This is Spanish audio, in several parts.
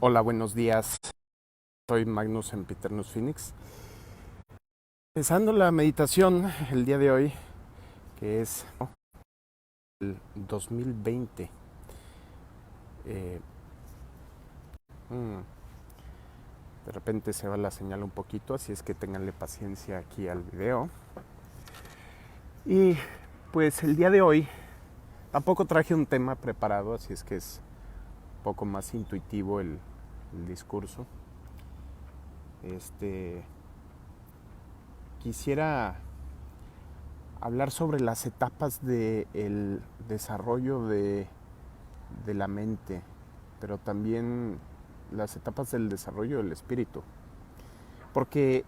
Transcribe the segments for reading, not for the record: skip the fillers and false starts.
Hola, buenos días. Soy Magnus Sempiternus Phoenix. Empezando la meditación el día de hoy, que es el 2020. Eh, mm, de repente se va la señal un poquito, así es que ténganle paciencia aquí al video. Y pues el día de hoy tampoco traje un tema preparado, así es que es un poco más intuitivo el discurso. Quisiera hablar sobre las etapas del desarrollo de la mente, pero también las etapas del desarrollo del espíritu. Porque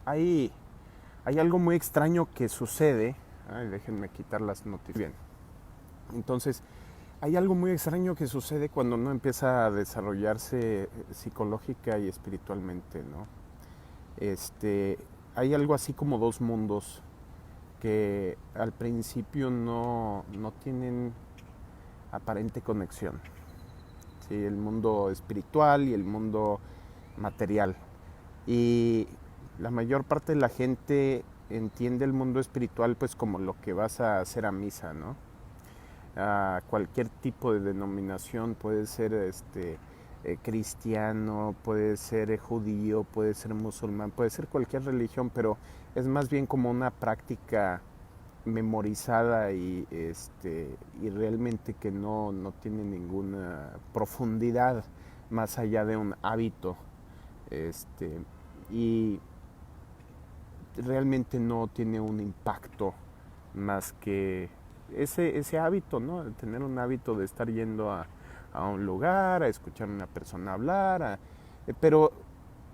hay, hay algo muy extraño que sucede. Ay, déjenme quitar las noticias. Bien. Entonces, hay algo muy extraño que sucede cuando uno empieza a desarrollarse psicológica y espiritualmente, ¿no? Hay algo así como dos mundos que al principio no tienen aparente conexión. ¿Sí? El mundo espiritual y el mundo material. Y la mayor parte de la gente entiende el mundo espiritual pues como lo que vas a hacer a misa, ¿no? A cualquier tipo de denominación, puede ser cristiano, puede ser judío, puede ser musulmán, puede ser cualquier religión, pero es más bien como una práctica memorizada y realmente que no tiene ninguna profundidad más allá de un hábito, este, y realmente no tiene un impacto más que ese hábito, ¿no? El tener un hábito de estar yendo a un lugar, a escuchar a una persona hablar, pero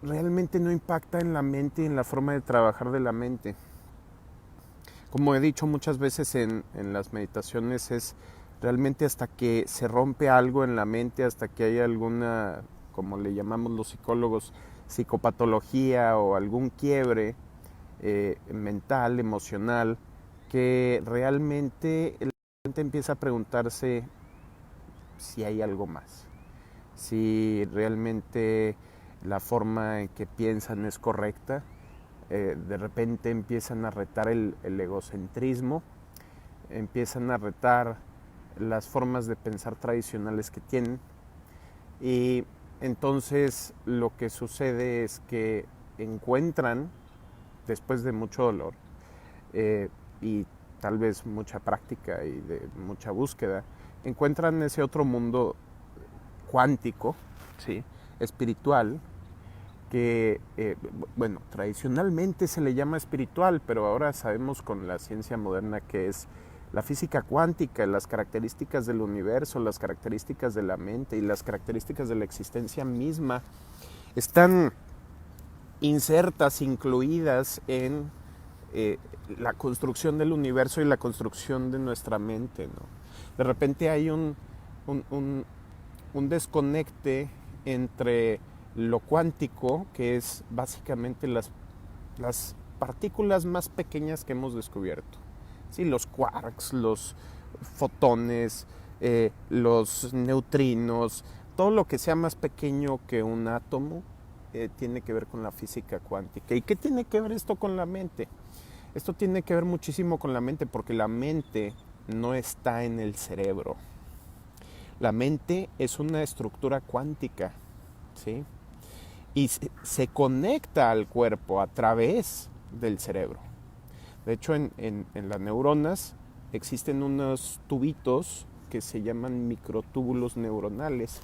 realmente no impacta en la mente y en la forma de trabajar de la mente. Como he dicho muchas veces en las meditaciones, es realmente hasta que se rompe algo en la mente, hasta que hay alguna, como le llamamos los psicólogos, psicopatología o algún quiebre mental, emocional, que realmente la gente empieza a preguntarse si hay algo más, si realmente la forma en que piensan es correcta. De repente empiezan a retar el egocentrismo, empiezan a retar las formas de pensar tradicionales que tienen, y entonces lo que sucede es que encuentran, después de mucho dolor y tal vez mucha práctica y de mucha búsqueda, encuentran ese otro mundo cuántico, ¿sí? Espiritual, que, bueno, tradicionalmente se le llama espiritual, pero ahora sabemos con la ciencia moderna que es la física cuántica, las características del universo, las características de la mente y las características de la existencia misma están insertas, incluidas en la construcción del universo y la construcción de nuestra mente, ¿no? De repente hay un, un, un desconecte entre lo cuántico, que es básicamente las partículas más pequeñas que hemos descubierto. ¿Sí? Los quarks, los fotones, los neutrinos, todo lo que sea más pequeño que un átomo tiene que ver con la física cuántica. ¿Y qué tiene que ver esto con la mente? Esto tiene que ver muchísimo con la mente porque la mente no está en el cerebro. La mente es una estructura cuántica, ¿sí? Y se conecta al cuerpo a través del cerebro. De hecho, en las neuronas existen unos tubitos que se llaman microtúbulos neuronales.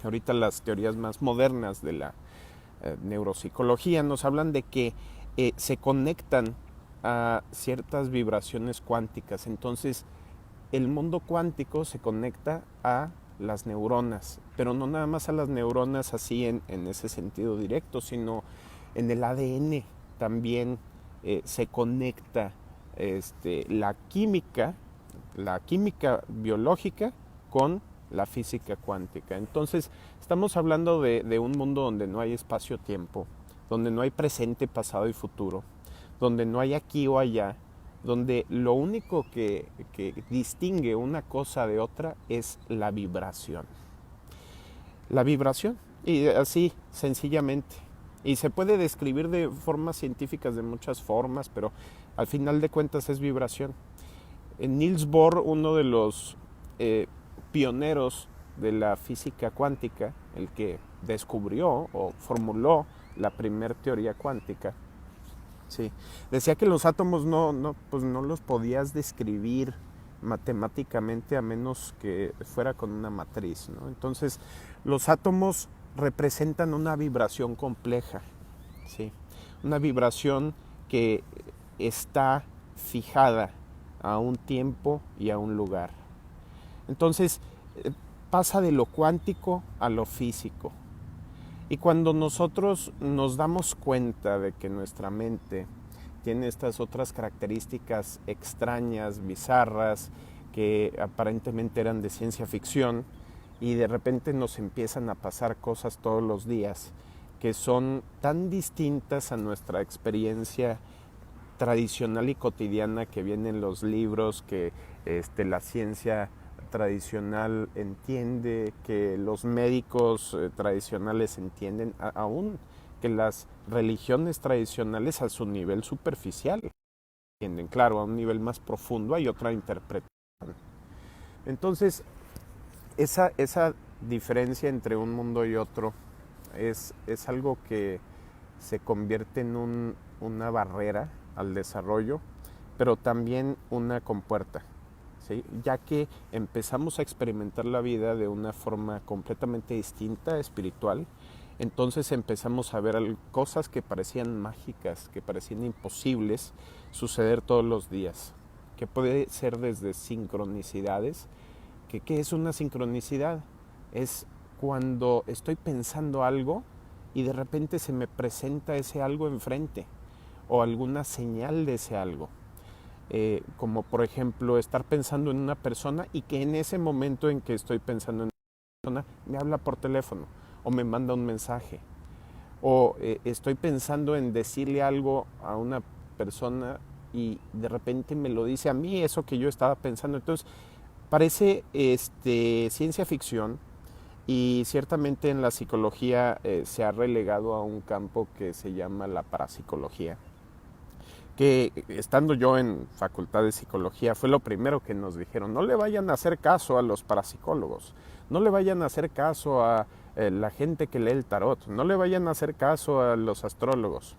Ahorita las teorías más modernas de la neuropsicología nos hablan de que se conectan a ciertas vibraciones cuánticas. Entonces, el mundo cuántico se conecta a las neuronas, pero no nada más a las neuronas así en ese sentido directo, sino en el ADN también se conecta la química biológica con la física cuántica. Entonces, estamos hablando de un mundo donde no hay espacio-tiempo, donde no hay presente, pasado y futuro, donde no hay aquí o allá, donde lo único que distingue una cosa de otra es la vibración. La vibración, y así, sencillamente. Y se puede describir de formas científicas de muchas formas, pero al final de cuentas es vibración. Niels Bohr, uno de los pioneros de la física cuántica, el que descubrió o formuló la primera teoría cuántica, sí, decía que los átomos pues no los podías describir matemáticamente a menos que fuera con una matriz, ¿no? Entonces, los átomos representan una vibración compleja, ¿sí? Una vibración que está fijada a un tiempo y a un lugar. Entonces, pasa de lo cuántico a lo físico. Y cuando nosotros nos damos cuenta de que nuestra mente tiene estas otras características extrañas, bizarras, que aparentemente eran de ciencia ficción, y de repente nos empiezan a pasar cosas todos los días que son tan distintas a nuestra experiencia tradicional y cotidiana que vienen los libros, que la ciencia tradicional entiende, que los médicos tradicionales entienden, aún que las religiones tradicionales a su nivel superficial entienden. Claro, a un nivel más profundo hay otra interpretación. Entonces, esa diferencia entre un mundo y otro es algo que se convierte en una barrera al desarrollo, pero también una compuerta, ¿sí? Ya que empezamos a experimentar la vida de una forma completamente distinta, espiritual, entonces empezamos a ver cosas que parecían mágicas, que parecían imposibles suceder todos los días, que puede ser desde sincronicidades. ¿Qué es una sincronicidad? Es cuando estoy pensando algo y de repente se me presenta ese algo enfrente o alguna señal de ese algo. Como por ejemplo estar pensando en una persona y que en ese momento en que estoy pensando en una persona me habla por teléfono o me manda un mensaje. O estoy pensando en decirle algo a una persona y de repente me lo dice a mí eso que yo estaba pensando. Entonces parece ciencia ficción, y ciertamente en la psicología se ha relegado a un campo que se llama la parapsicología, que estando yo en facultad de psicología fue lo primero que nos dijeron: no le vayan a hacer caso a los parapsicólogos, no le vayan a hacer caso a la gente que lee el tarot, no le vayan a hacer caso a los astrólogos,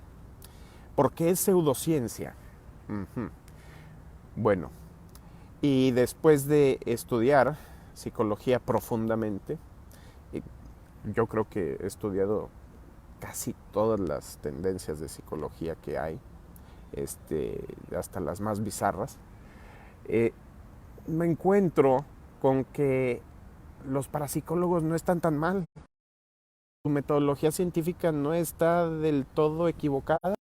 porque es pseudociencia. Uh-huh. Bueno, y después de estudiar psicología profundamente, yo creo que he estudiado casi todas las tendencias de psicología que hay, hasta las más bizarras, me encuentro con que los parapsicólogos no están tan mal. Su metodología científica no está del todo equivocada,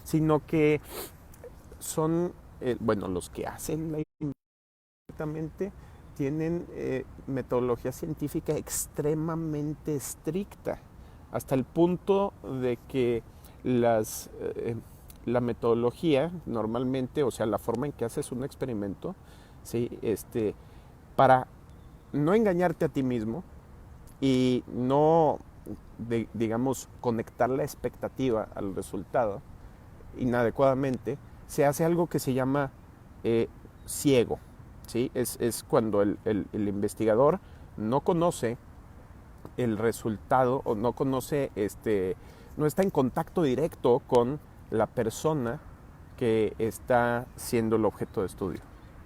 sino que son, los que hacen la investigación tienen metodología científica extremadamente estricta, hasta el punto de que la metodología normalmente, o sea, la forma en que haces un experimento, ¿sí? Para no engañarte a ti mismo y no, digamos, conectar la expectativa al resultado inadecuadamente, se hace algo que se llama ciego, ¿sí? Es cuando el investigador no conoce el resultado o no conoce, no está en contacto directo con la persona que está siendo el objeto de estudio.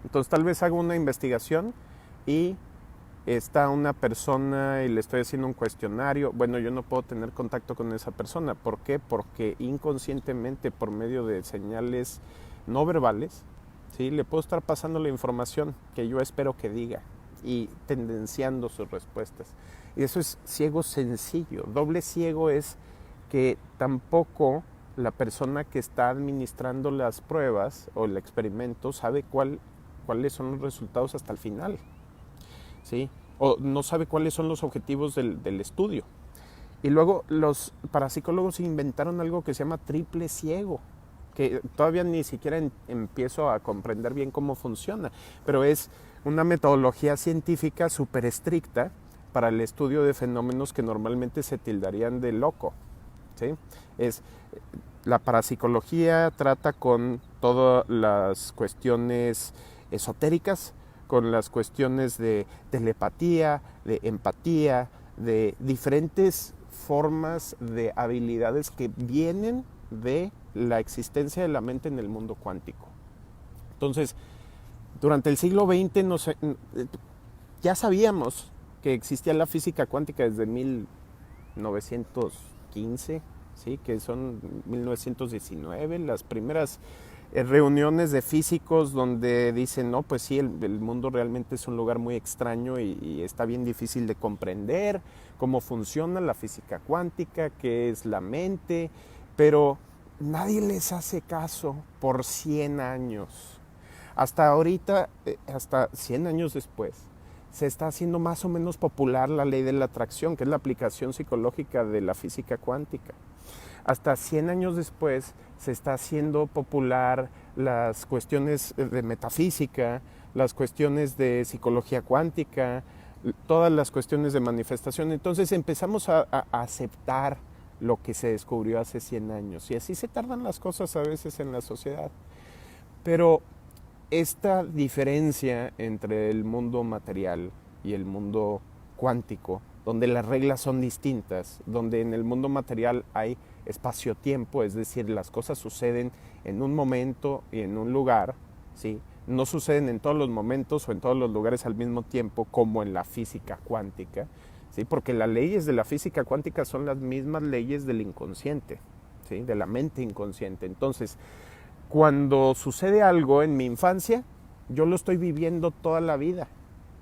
Entonces tal vez hago una investigación y está una persona y le estoy haciendo un cuestionario. Bueno, yo no puedo tener contacto con esa persona. ¿Por qué? Porque inconscientemente, por medio de señales no verbales, ¿sí?, le puedo estar pasando la información que yo espero que diga y tendenciando sus respuestas. Y eso es ciego sencillo. Doble ciego es que tampoco la persona que está administrando las pruebas o el experimento sabe cuáles son los resultados hasta el final, ¿sí? O no sabe cuáles son los objetivos del estudio. Y luego los parapsicólogos inventaron algo que se llama triple ciego, que todavía ni siquiera empiezo a comprender bien cómo funciona, pero es una metodología científica súper estricta para el estudio de fenómenos que normalmente se tildarían de loco, ¿sí? La parapsicología trata con todas las cuestiones esotéricas, con las cuestiones de telepatía, de empatía, de diferentes formas de habilidades que vienen de la existencia de la mente en el mundo cuántico. Entonces, durante el siglo XX ya sabíamos que existía la física cuántica desde 1915, ¿sí? Que son 1919, las primeras reuniones de físicos donde dicen, no, pues sí, el mundo realmente es un lugar muy extraño y está bien difícil de comprender cómo funciona la física cuántica, qué es la mente, pero nadie les hace caso por 100 años. Hasta ahorita, hasta 100 años después, se está haciendo más o menos popular la ley de la atracción, que es la aplicación psicológica de la física cuántica. Hasta 100 años después se está haciendo popular las cuestiones de metafísica, las cuestiones de psicología cuántica, todas las cuestiones de manifestación. Entonces empezamos a aceptar lo que se descubrió hace 100 años. Y así se tardan las cosas a veces en la sociedad. Pero esta diferencia entre el mundo material y el mundo cuántico, donde las reglas son distintas, donde en el mundo material hay espacio-tiempo, es decir, las cosas suceden en un momento y en un lugar, ¿sí? No suceden en todos los momentos o en todos los lugares al mismo tiempo como en la física cuántica, ¿sí? Porque las leyes de la física cuántica son las mismas leyes del inconsciente, ¿sí? De la mente inconsciente. Entonces, cuando sucede algo en mi infancia, yo lo estoy viviendo toda la vida,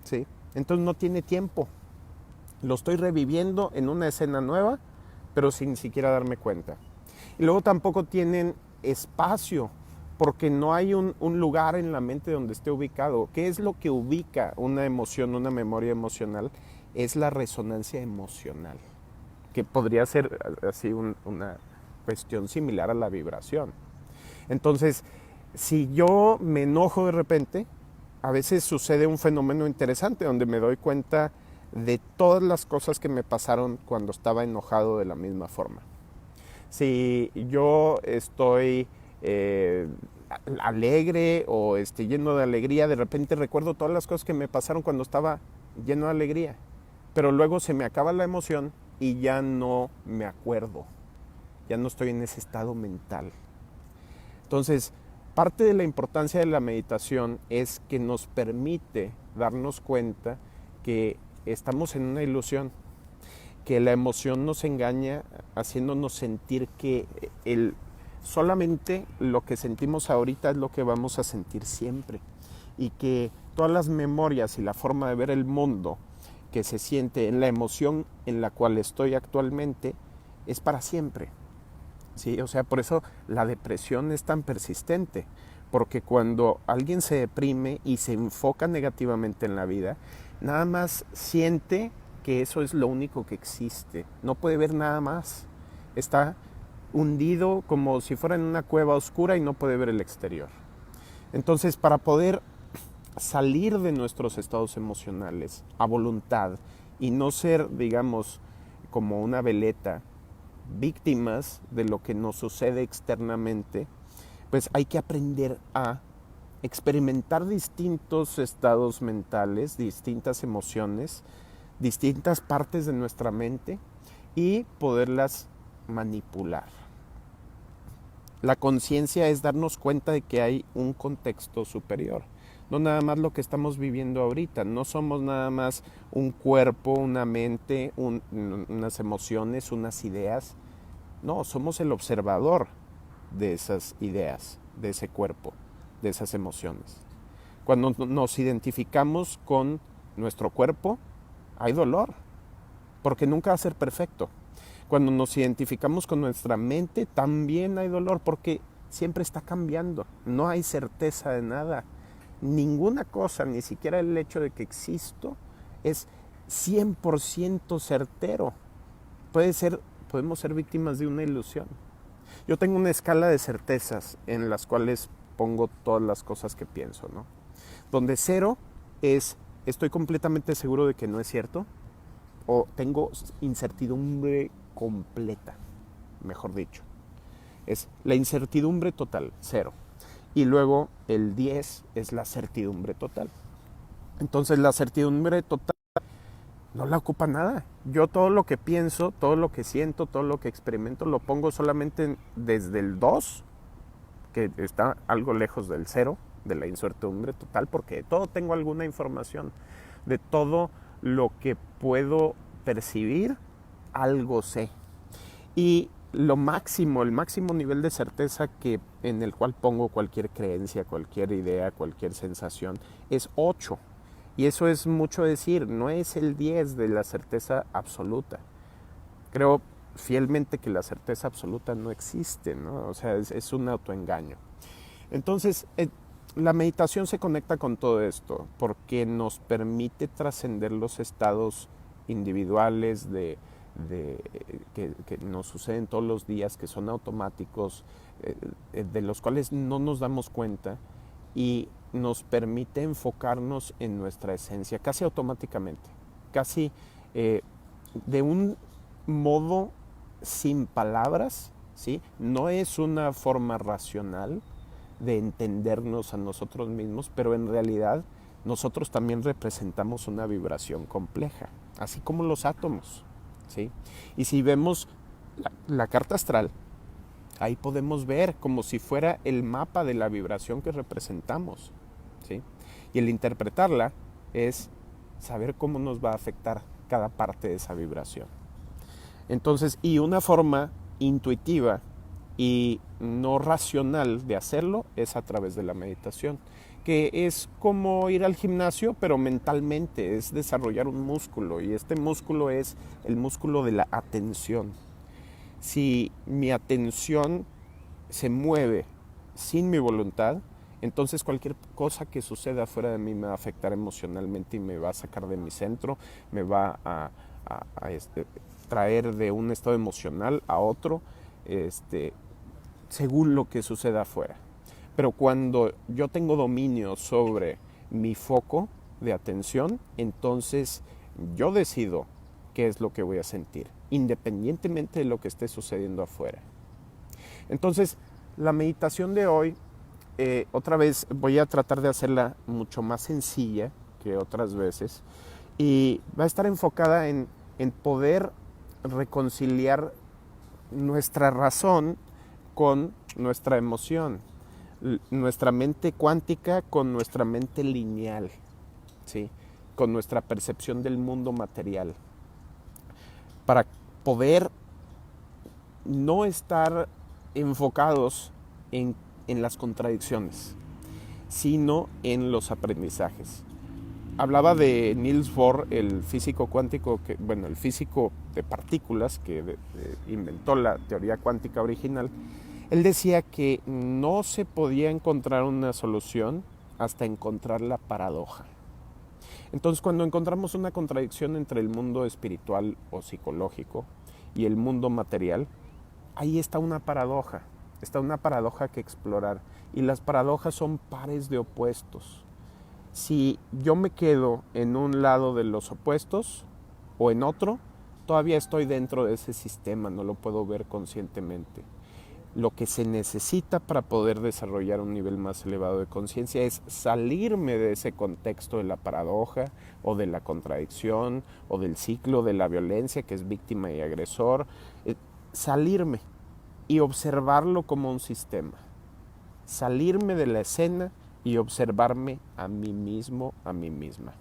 ¿sí? Entonces no tiene tiempo. Lo estoy reviviendo en una escena nueva, pero sin siquiera darme cuenta. Y luego tampoco tienen espacio, porque no hay un lugar en la mente donde esté ubicado. ¿Qué es lo que ubica una emoción, una memoria emocional? Es la resonancia emocional, que podría ser así una cuestión similar a la vibración. Entonces, si yo me enojo de repente, a veces sucede un fenómeno interesante donde me doy cuenta de todas las cosas que me pasaron cuando estaba enojado de la misma forma. Si yo estoy alegre o lleno de alegría, de repente recuerdo todas las cosas que me pasaron cuando estaba lleno de alegría, pero luego se me acaba la emoción y ya no me acuerdo, ya no estoy en ese estado mental. Entonces, parte de la importancia de la meditación es que nos permite darnos cuenta que estamos en una ilusión, que la emoción nos engaña haciéndonos sentir que solamente lo que sentimos ahorita es lo que vamos a sentir siempre, y que todas las memorias y la forma de ver el mundo que se siente en la emoción en la cual estoy actualmente es para siempre. ¿Sí? O sea, por eso la depresión es tan persistente, porque cuando alguien se deprime y se enfoca negativamente en la vida, nada más siente que eso es lo único que existe, no puede ver nada más, está hundido como si fuera en una cueva oscura y no puede ver el exterior. Entonces, para poder salir de nuestros estados emocionales a voluntad y no ser, digamos, como una veleta, víctimas de lo que nos sucede externamente, pues hay que aprender a experimentar distintos estados mentales, distintas emociones, distintas partes de nuestra mente y poderlas manipular. La conciencia es darnos cuenta de que hay un contexto superior, no nada más lo que estamos viviendo ahorita, no somos nada más un cuerpo, una mente, unas emociones, unas ideas, no, somos el observador de esas ideas, de ese cuerpo, de esas emociones. Cuando nos identificamos con nuestro cuerpo, hay dolor, porque nunca va a ser perfecto. Cuando nos identificamos con nuestra mente, también hay dolor, porque siempre está cambiando, no hay certeza de nada. Ninguna cosa, ni siquiera el hecho de que existo, es 100% certero. Podemos ser víctimas de una ilusión. Yo tengo una escala de certezas en las cuales pongo todas las cosas que pienso, ¿no? Donde 0 es, estoy completamente seguro de que no es cierto. o tengo incertidumbre completa, mejor dicho. Es la incertidumbre total, 0. Y luego el 10 es la certidumbre total. Entonces la certidumbre total no la ocupa nada. Yo todo lo que pienso, todo lo que siento, todo lo que experimento, lo pongo solamente desde el 2, que está algo lejos del 0, de la incertidumbre total, porque de todo tengo alguna información. De todo lo que puedo percibir, algo sé. Y lo máximo, el máximo nivel de certeza en el cual pongo cualquier creencia, cualquier idea, cualquier sensación, es 8. Y eso es mucho decir, no es el 10 de la certeza absoluta. Creo fielmente que la certeza absoluta no existe, ¿no? O sea, es un autoengaño. Entonces, la meditación se conecta con todo esto porque nos permite trascender los estados individuales que nos suceden todos los días, que son automáticos, de los cuales no nos damos cuenta, y nos permite enfocarnos en nuestra esencia casi automáticamente, casi de un modo sin palabras, ¿sí? No es una forma racional de entendernos a nosotros mismos, pero en realidad nosotros también representamos una vibración compleja, así como los átomos, ¿sí? Y si vemos la carta astral, ahí podemos ver como si fuera el mapa de la vibración que representamos, ¿sí? Y el interpretarla es saber cómo nos va a afectar cada parte de esa vibración. Entonces, y una forma intuitiva y no racional de hacerlo es a través de la meditación, que es como ir al gimnasio, pero mentalmente, es desarrollar un músculo, y este músculo es el músculo de la atención. Si mi atención se mueve sin mi voluntad, entonces cualquier cosa que suceda fuera de mí me va a afectar emocionalmente y me va a sacar de mi centro, me va a traer de un estado emocional a otro, según lo que suceda afuera. Pero cuando yo tengo dominio sobre mi foco de atención, entonces yo decido qué es lo que voy a sentir, independientemente de lo que esté sucediendo afuera. Entonces, la meditación de hoy, otra vez voy a tratar de hacerla mucho más sencilla que otras veces, y va a estar enfocada en poder reconciliar nuestra razón con nuestra emoción, nuestra mente cuántica con nuestra mente lineal, ¿sí? Con nuestra percepción del mundo material, para poder no estar enfocados en las contradicciones, sino en los aprendizajes. Hablaba de Niels Bohr, el físico cuántico, el físico de partículas que inventó la teoría cuántica original. Él decía que no se podía encontrar una solución hasta encontrar la paradoja. Entonces, cuando encontramos una contradicción entre el mundo espiritual o psicológico y el mundo material, ahí está una paradoja que explorar. Y las paradojas son pares de opuestos. Si yo me quedo en un lado de los opuestos o en otro, todavía estoy dentro de ese sistema, no lo puedo ver conscientemente. Lo que se necesita para poder desarrollar un nivel más elevado de conciencia es salirme de ese contexto de la paradoja o de la contradicción o del ciclo de la violencia, que es víctima y agresor. Salirme y observarlo como un sistema. Salirme de la escena y observarme a mí mismo, a mí misma.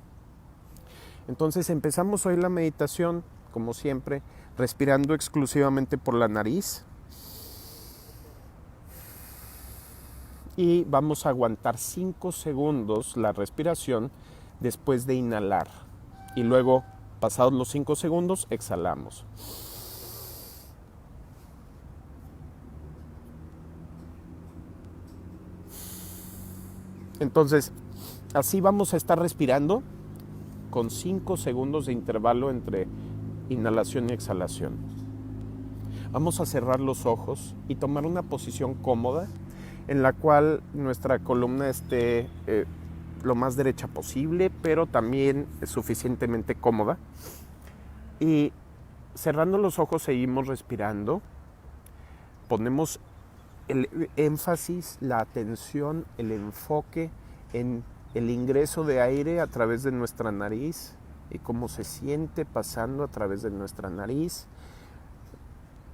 Entonces empezamos hoy la meditación, como siempre, respirando exclusivamente por la nariz. Y vamos a aguantar 5 segundos la respiración después de inhalar. Y luego, pasados los 5 segundos, exhalamos. Entonces, así vamos a estar respirando con 5 segundos de intervalo entre inhalación y exhalación. Vamos a cerrar los ojos y tomar una posición cómoda en la cual nuestra columna esté lo más derecha posible, pero también suficientemente cómoda. Y cerrando los ojos seguimos respirando. Ponemos el énfasis, la atención, el enfoque en el ingreso de aire a través de nuestra nariz y cómo se siente pasando a través de nuestra nariz.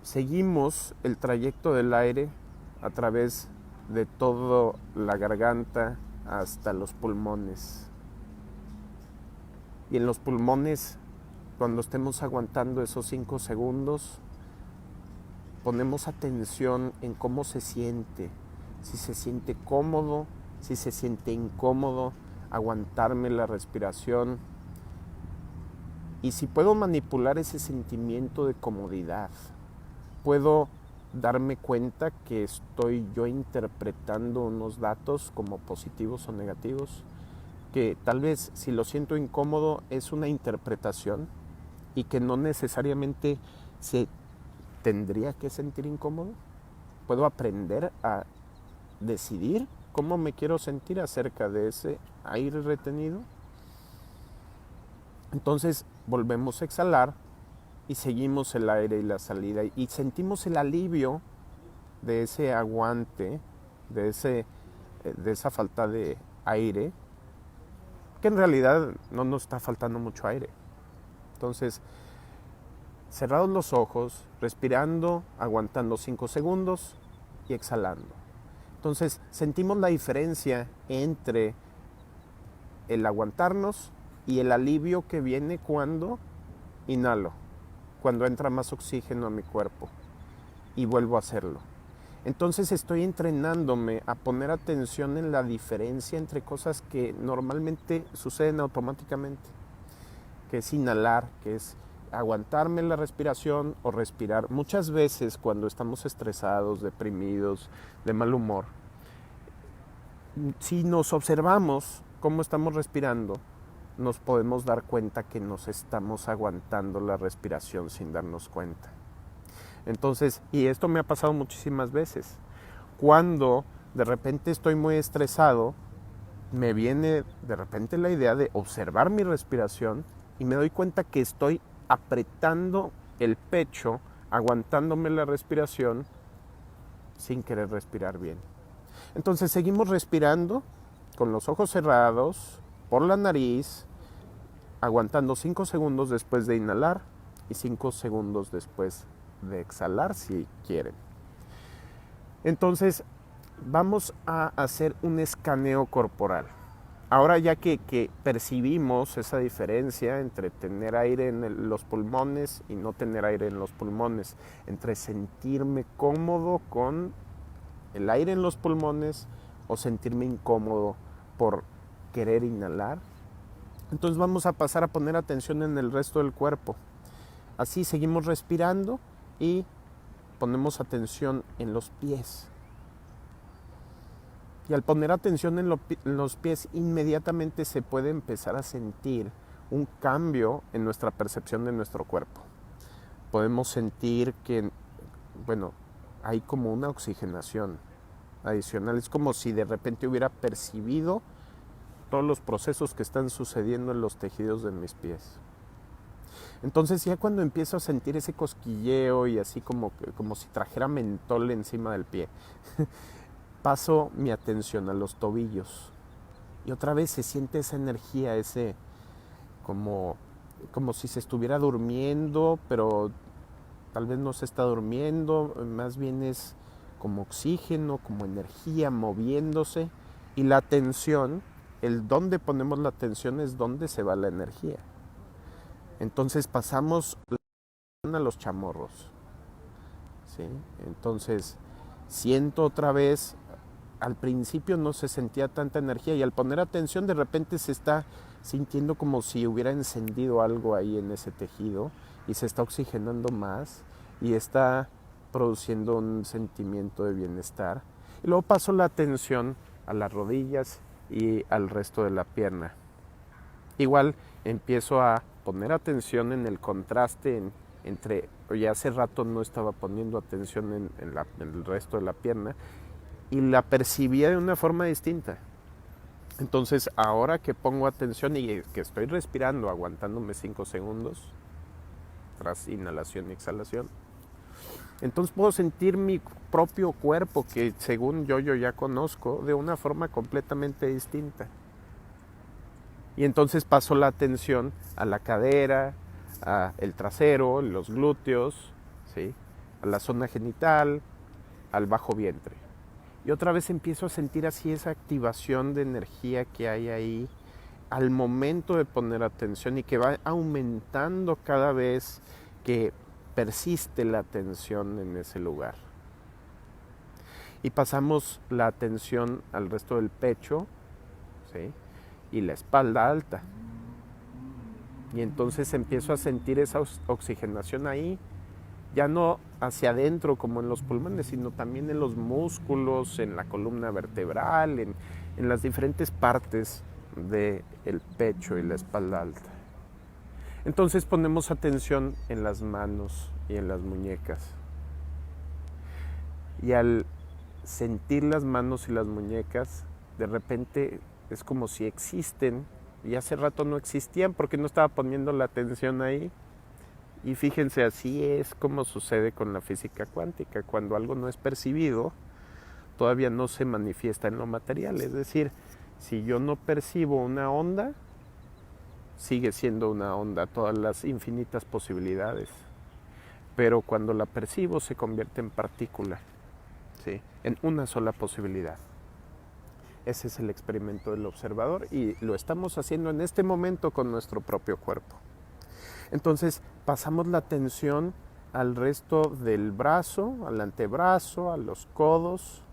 Seguimos el trayecto del aire a través de toda la garganta hasta los pulmones. Y en los pulmones, cuando estemos aguantando esos 5 segundos, ponemos atención en cómo se siente, si se siente cómodo, si se siente incómodo, aguantarme la respiración y si puedo manipular ese sentimiento de comodidad, puedo darme cuenta que estoy yo interpretando unos datos como positivos o negativos, que tal vez si lo siento incómodo es una interpretación y que no necesariamente se tendría que sentir incómodo. Puedo aprender a decidir cómo me quiero sentir acerca de ese aire retenido. Entonces volvemos a exhalar y seguimos el aire y la salida y sentimos el alivio de ese aguante, de esa falta de aire, que en realidad no nos está faltando mucho aire. Entonces, cerrados los ojos, respirando, aguantando 5 segundos y exhalando. Entonces, sentimos la diferencia entre el aguantarnos y el alivio que viene cuando inhalo, cuando entra más oxígeno a mi cuerpo y vuelvo a hacerlo. Entonces estoy entrenándome a poner atención en la diferencia entre cosas que normalmente suceden automáticamente, que es inhalar, que es aguantarme la respiración o respirar. Muchas veces cuando estamos estresados, deprimidos, de mal humor, si nos observamos cómo estamos respirando, nos podemos dar cuenta que nos estamos aguantando la respiración sin darnos cuenta. Entonces, y esto me ha pasado muchísimas veces, cuando de repente estoy muy estresado, me viene de repente la idea de observar mi respiración y me doy cuenta que estoy apretando el pecho, aguantándome la respiración sin querer respirar bien. Entonces seguimos respirando con los ojos cerrados, por la nariz, aguantando 5 segundos después de inhalar y 5 segundos después de exhalar si quieren. Entonces vamos a hacer un escaneo corporal. Ahora ya que percibimos esa diferencia entre tener aire en los pulmones y no tener aire en los pulmones, entre sentirme cómodo con el aire en los pulmones o sentirme incómodo por querer inhalar, entonces vamos a pasar a poner atención en el resto del cuerpo. Así seguimos respirando y ponemos atención en los pies. Y al poner atención en los pies, inmediatamente se puede empezar a sentir un cambio en nuestra percepción de nuestro cuerpo. Podemos sentir que, hay como una oxigenación adicional. Es como si de repente hubiera percibido todos los procesos que están sucediendo en los tejidos de mis pies. Entonces ya cuando empiezo a sentir ese cosquilleo y así como si trajera mentol encima del pie, paso mi atención a los tobillos y otra vez se siente esa energía, ese como si se estuviera durmiendo, pero tal vez no se está durmiendo, más bien es como oxígeno, como energía moviéndose, y la atención, el dónde ponemos la atención es dónde se va la energía. Entonces pasamos a los chamorros, ¿sí? Entonces siento otra vez, al principio no se sentía tanta energía y al poner atención de repente se está sintiendo como si hubiera encendido algo ahí en ese tejido y se está oxigenando más y está produciendo un sentimiento de bienestar. Y luego paso la atención a las rodillas y al resto de la pierna. Igual empiezo a poner atención en el contraste entre, ya hace rato no estaba poniendo atención en el resto de la pierna y la percibía de una forma distinta. Entonces ahora que pongo atención y que estoy respirando, aguantándome 5 segundos, tras inhalación y exhalación. Entonces puedo sentir mi propio cuerpo, que según yo ya conozco, de una forma completamente distinta. Y entonces paso la atención a la cadera, a el trasero, los glúteos, ¿sí? A la zona genital, al bajo vientre. Y otra vez empiezo a sentir así esa activación de energía que hay ahí al momento de poner atención y que va aumentando cada vez que persiste la atención en ese lugar. Y pasamos la atención al resto del pecho, ¿sí? Y la espalda alta. Y entonces empiezo a sentir esa oxigenación ahí, ya no hacia adentro como en los pulmones, sino también en los músculos, en la columna vertebral, en las diferentes partes del pecho y la espalda alta. Entonces ponemos atención en las manos y en las muñecas. Y al sentir las manos y las muñecas, de repente es como si existen, y hace rato no existían porque no estaba poniendo la atención ahí. Y fíjense, así es como sucede con la física cuántica. Cuando algo no es percibido, todavía no se manifiesta en lo material. Es decir, si yo no percibo una onda, sigue siendo una onda, todas las infinitas posibilidades. Pero cuando la percibo, se convierte en partícula, ¿sí? En una sola posibilidad. Ese es el experimento del observador y lo estamos haciendo en este momento con nuestro propio cuerpo. Entonces pasamos la atención al resto del brazo, al antebrazo, a los codos,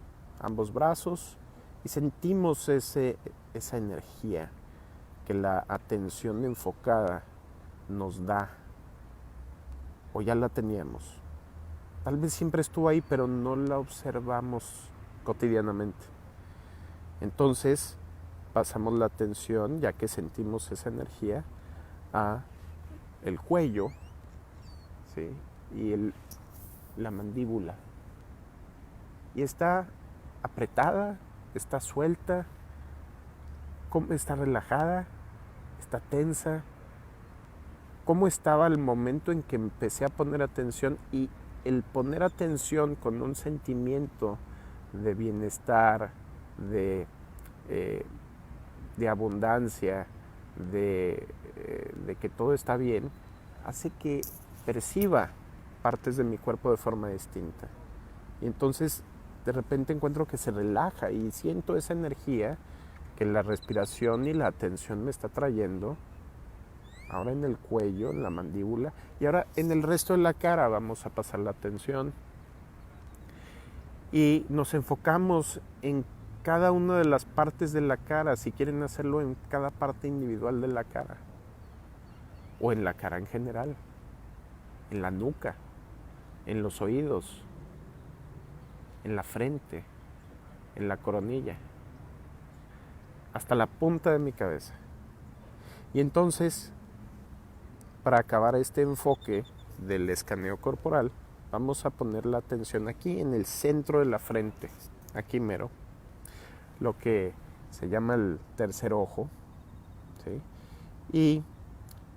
ambos brazos, y sentimos esa energía que la atención enfocada nos da, o ya la teníamos. Tal vez siempre estuvo ahí, pero no la observamos cotidianamente. Entonces pasamos la atención, ya que sentimos esa energía, a el cuello, ¿sí? Y la mandíbula. Y está apretada, está suelta, está relajada, está tensa. ¿Cómo estaba el momento en que empecé a poner atención? Y el poner atención con un sentimiento de bienestar, de abundancia, de que todo está bien, hace que perciba partes de mi cuerpo de forma distinta. Y entonces de repente encuentro que se relaja y siento esa energía que la respiración y la atención me está trayendo. Ahora en el cuello, en la mandíbula, y ahora en el resto de la cara vamos a pasar la atención. Y nos enfocamos en cada una de las partes de la cara, si quieren hacerlo en cada parte individual de la cara, o en la cara en general, en la nuca, en los oídos, en la frente, en la coronilla, hasta la punta de mi cabeza. Y entonces, para acabar este enfoque del escaneo corporal, vamos a poner la atención aquí en el centro de la frente, aquí mero, lo que se llama el tercer ojo, ¿sí? Y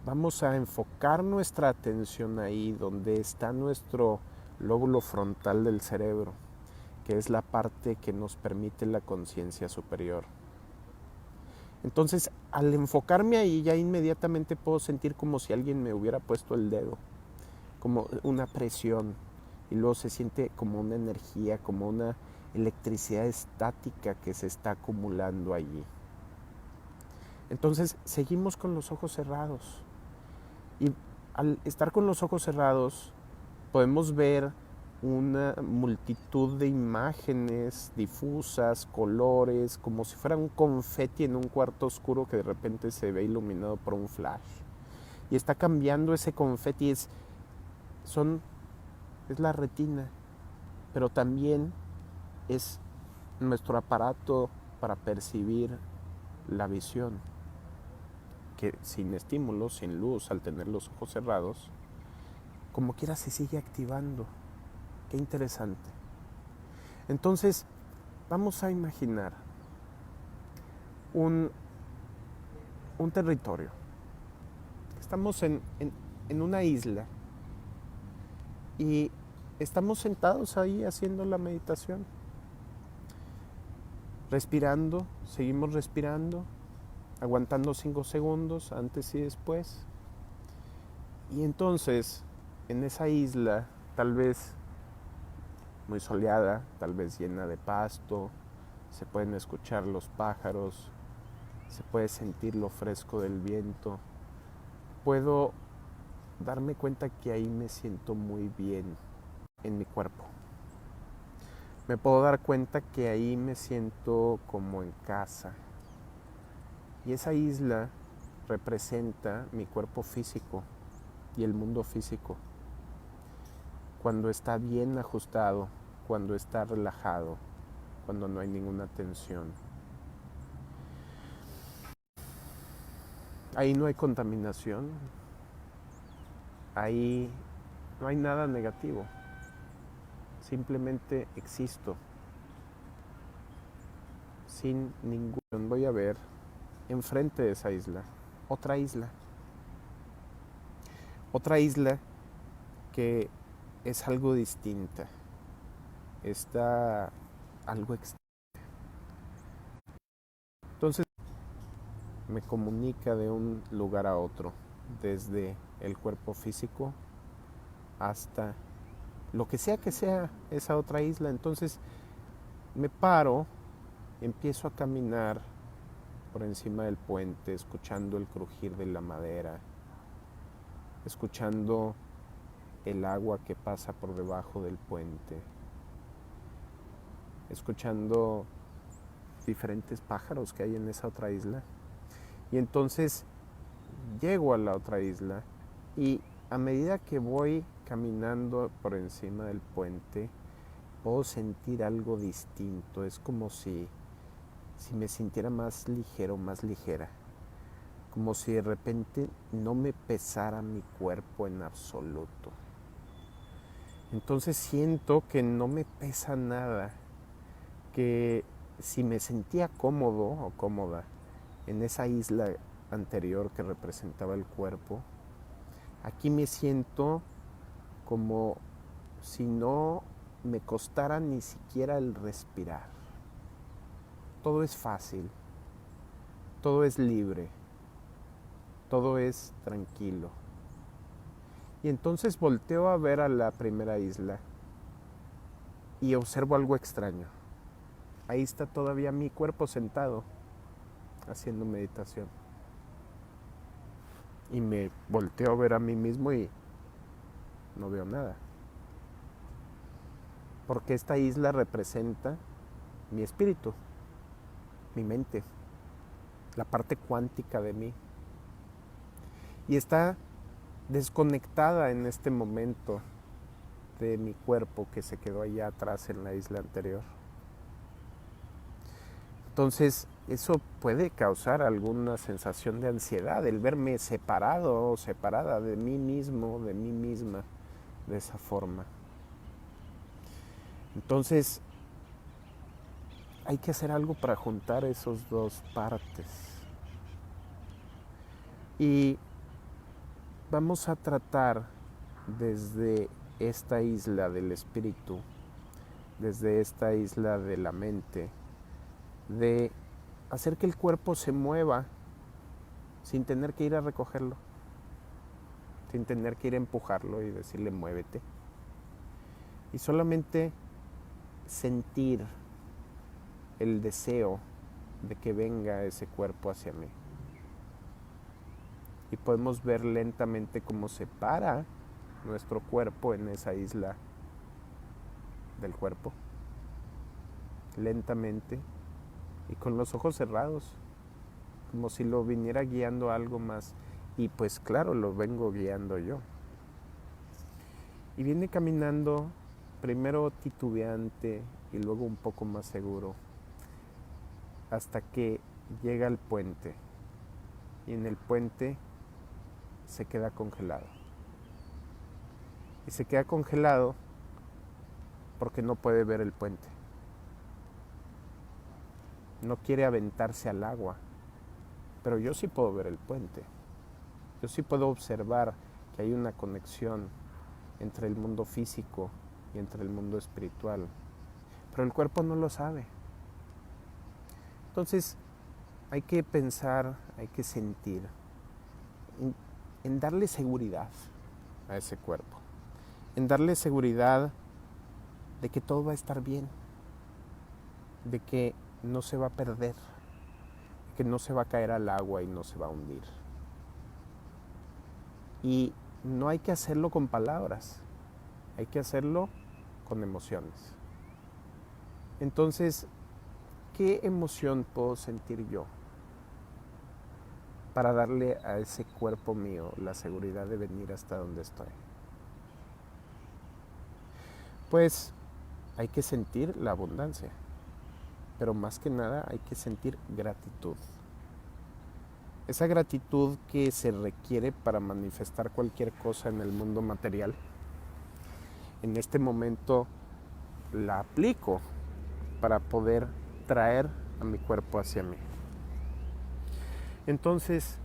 vamos a enfocar nuestra atención ahí donde está nuestro lóbulo frontal del cerebro, que es la parte que nos permite la conciencia superior. Entonces, al enfocarme ahí, ya inmediatamente puedo sentir como si alguien me hubiera puesto el dedo, como una presión, y luego se siente como una energía, como una electricidad estática que se está acumulando allí. Entonces, seguimos con los ojos cerrados. Y al estar con los ojos cerrados, podemos ver una multitud de imágenes difusas, colores, como si fuera un confeti en un cuarto oscuro que de repente se ve iluminado por un flash. Y está cambiando ese confeti, es la retina, pero también es nuestro aparato para percibir la visión, que sin estímulos, sin luz, al tener los ojos cerrados, como quiera se sigue activando. Qué interesante. Entonces, vamos a imaginar un territorio. Estamos en una isla Y estamos sentados ahí haciendo la meditación, respirando, seguimos respirando, aguantando 5 segundos antes y después. Y entonces, en esa isla, tal vez muy soleada, tal vez llena de pasto, se pueden escuchar los pájaros, se puede sentir lo fresco del viento. Puedo darme cuenta que ahí me siento muy bien en mi cuerpo. Me puedo dar cuenta que ahí me siento como en casa. Y esa isla representa mi cuerpo físico y el mundo físico. Cuando está bien ajustado, cuando está relajado, cuando no hay ninguna tensión. Ahí no hay contaminación, ahí no hay nada negativo, simplemente existo, sin ningún... Voy a ver enfrente de esa isla, otra isla, otra isla que es algo distinta, está algo extraño. Entonces me comunica de un lugar a otro, desde el cuerpo físico hasta lo que sea esa otra isla. Entonces me paro, empiezo a caminar por encima del puente, escuchando el crujir de la madera, escuchando el agua que pasa por debajo del puente, escuchando diferentes pájaros que hay en esa otra isla. Y entonces llego a la otra isla y a medida que voy caminando por encima del puente, puedo sentir algo distinto. Es como si me sintiera más ligero, más ligera. Como si de repente no me pesara mi cuerpo en absoluto. Entonces siento que no me pesa nada, que si me sentía cómodo o cómoda en esa isla anterior que representaba el cuerpo, aquí me siento como si no me costara ni siquiera el respirar. Todo es fácil, todo es libre, todo es tranquilo. Y entonces volteo a ver a la primera isla y observo algo extraño. Ahí está todavía mi cuerpo sentado haciendo meditación. Y me volteo a ver a mí mismo y no veo nada. Porque esta isla representa mi espíritu, mi mente, la parte cuántica de mí. Y está desconectada en este momento de mi cuerpo que se quedó allá atrás en la isla anterior. Entonces, eso puede causar alguna sensación de ansiedad, el verme separado o separada de mí mismo, de mí misma, de esa forma. Entonces, hay que hacer algo para juntar esas dos partes. Y vamos a tratar desde esta isla del espíritu, desde esta isla de la mente, de hacer que el cuerpo se mueva sin tener que ir a recogerlo, sin tener que ir a empujarlo y decirle muévete. Y solamente sentir el deseo de que venga ese cuerpo hacia mí. Y podemos ver lentamente cómo se para nuestro cuerpo en esa isla del cuerpo. Lentamente y con los ojos cerrados, como si lo viniera guiando algo más. Y pues claro, lo vengo guiando yo. Y viene caminando, primero titubeante y luego un poco más seguro, hasta que llega al puente. Y en el puente se queda congelado. Y se queda congelado porque no puede ver el puente. No quiere aventarse al agua. Pero yo sí puedo ver el puente. Yo sí puedo observar que hay una conexión entre el mundo físico y entre el mundo espiritual, pero el cuerpo no lo sabe. Entonces hay que pensar, hay que sentir en darle seguridad a ese cuerpo, en darle seguridad de que todo va a estar bien, de que no se va a perder, de que no se va a caer al agua y no se va a hundir. Y no hay que hacerlo con palabras, hay que hacerlo con emociones. Entonces, ¿qué emoción puedo sentir yo para darle a ese cuerpo mío la seguridad de venir hasta donde estoy? Pues hay que sentir la abundancia, pero más que nada hay que sentir gratitud. Esa gratitud que se requiere para manifestar cualquier cosa en el mundo material, en este momento la aplico para poder traer a mi cuerpo hacia mí. Entonces,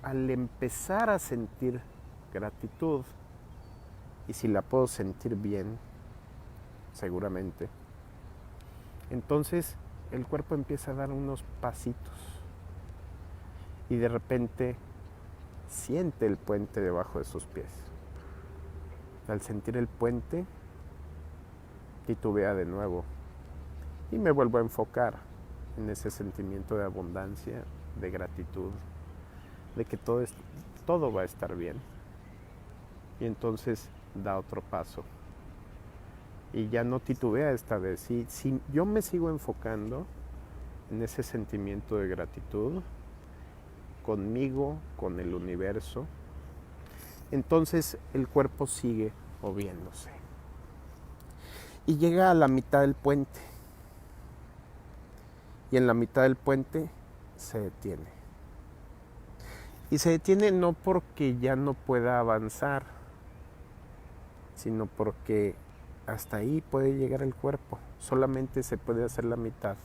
al empezar a sentir gratitud, y si la puedo sentir bien, seguramente, entonces el cuerpo empieza a dar unos pasitos y de repente siente el puente debajo de sus pies. Al sentir el puente, titubea de nuevo y me vuelvo a enfocar en ese sentimiento de abundancia, de gratitud, de que todo va a estar bien. Y entonces da otro paso y ya no titubea esta vez. Si yo me sigo enfocando en ese sentimiento de gratitud conmigo, con el universo, entonces el cuerpo sigue moviéndose y llega a la mitad del puente, y en la mitad del puente se detiene, y se detiene no porque ya no pueda avanzar, sino porque hasta ahí puede llegar el cuerpo. Solamente se puede hacer la mitad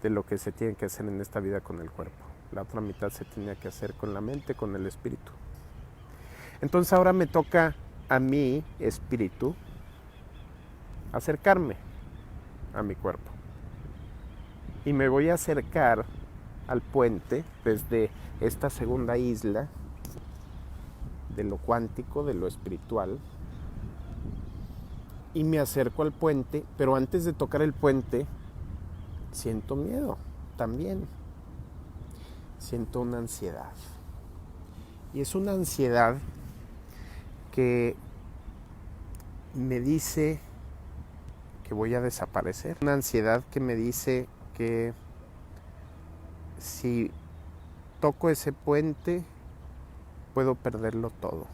de lo que se tiene que hacer en esta vida con el cuerpo. La otra mitad se tiene que hacer con la mente, con el espíritu. Entonces ahora me toca a mi espíritu acercarme a mi cuerpo. Y me voy a acercar al puente desde esta segunda isla de lo cuántico, de lo espiritual, y me acerco al puente, pero antes de tocar el puente siento miedo también, siento una ansiedad, y es una ansiedad que me dice que voy a desaparecer, una ansiedad que me dice que si toco ese puente puedo perderlo todo,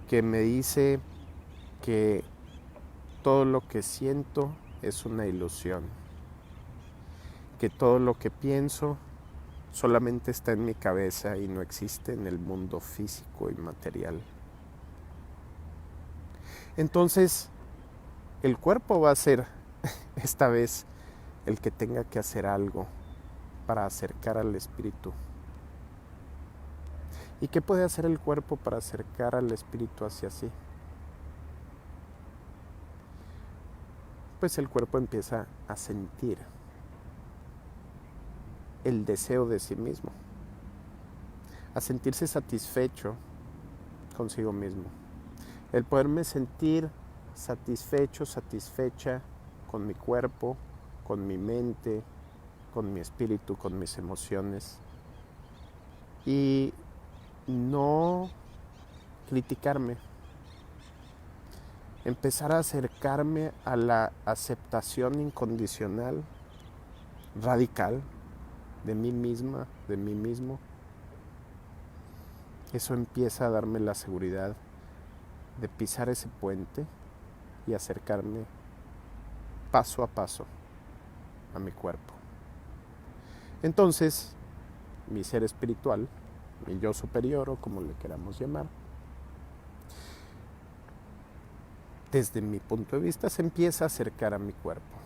que me dice que todo lo que siento es una ilusión, que todo lo que pienso solamente está en mi cabeza y no existe en el mundo físico y material. Entonces, el cuerpo va a ser esta vez el que tenga que hacer algo para acercar al espíritu. ¿Y qué puede hacer el cuerpo para acercar al espíritu hacia sí? Pues el cuerpo empieza a sentir el deseo de sí mismo, a sentirse satisfecho consigo mismo. El poderme sentir satisfecho, satisfecha con mi cuerpo, con mi mente, con mi espíritu, con mis emociones. Y no criticarme. Empezar a acercarme a la aceptación incondicional, radical, de mí misma, de mí mismo. Eso empieza a darme la seguridad de pisar ese puente y acercarme paso a paso a mi cuerpo. Entonces, mi ser espiritual, mi yo superior o como le queramos llamar, desde mi punto de vista se empieza a acercar a mi cuerpo.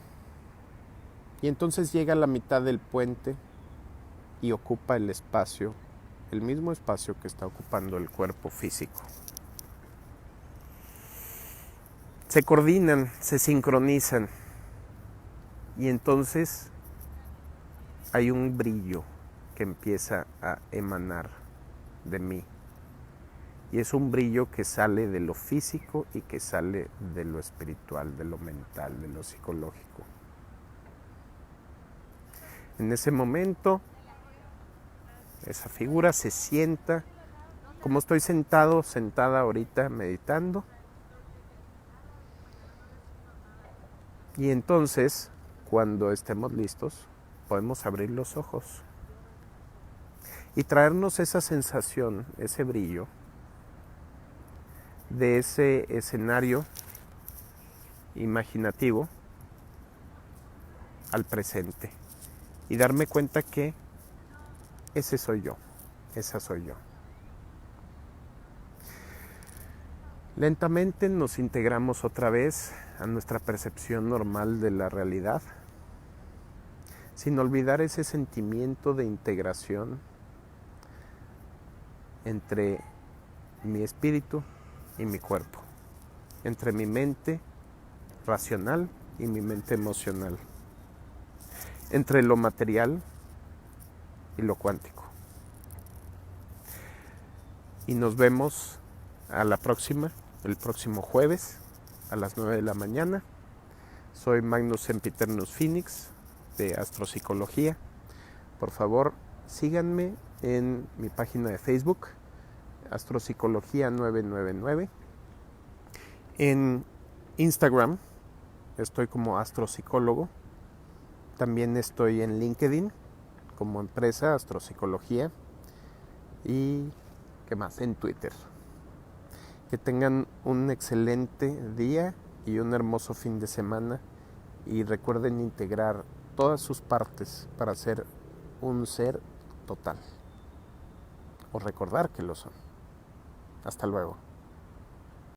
Y entonces llega a la mitad del puente y ocupa el espacio el mismo espacio que está ocupando el cuerpo físico. Se coordinan, se sincronizan y entonces hay un brillo que empieza a emanar de mí. Y es un brillo que sale de lo físico y que sale de lo espiritual, de lo mental, de lo psicológico. En ese momento, esa figura se sienta, como estoy sentado, sentada ahorita meditando. Y entonces, cuando estemos listos, podemos abrir los ojos y traernos esa sensación, ese brillo de ese escenario imaginativo al presente y darme cuenta que ese soy yo, esa soy yo. Lentamente nos integramos otra vez a nuestra percepción normal de la realidad, sin olvidar ese sentimiento de integración entre mi espíritu y mi cuerpo, entre mi mente racional y mi mente emocional, entre lo material y lo cuántico. Y nos vemos a la próxima, el próximo jueves a las 9 de la mañana. Soy Magnus Sempiternus Phoenix de Astropsicología. Por favor, síganme en mi página de Facebook, Astropsicología 999. En Instagram estoy como astropsicólogo. También estoy en LinkedIn como empresa Astropsicología. Y ¿qué más? En Twitter. Que tengan un excelente día y un hermoso fin de semana. Y recuerden integrar todas sus partes para ser un ser total. O recordar que lo son. Hasta luego.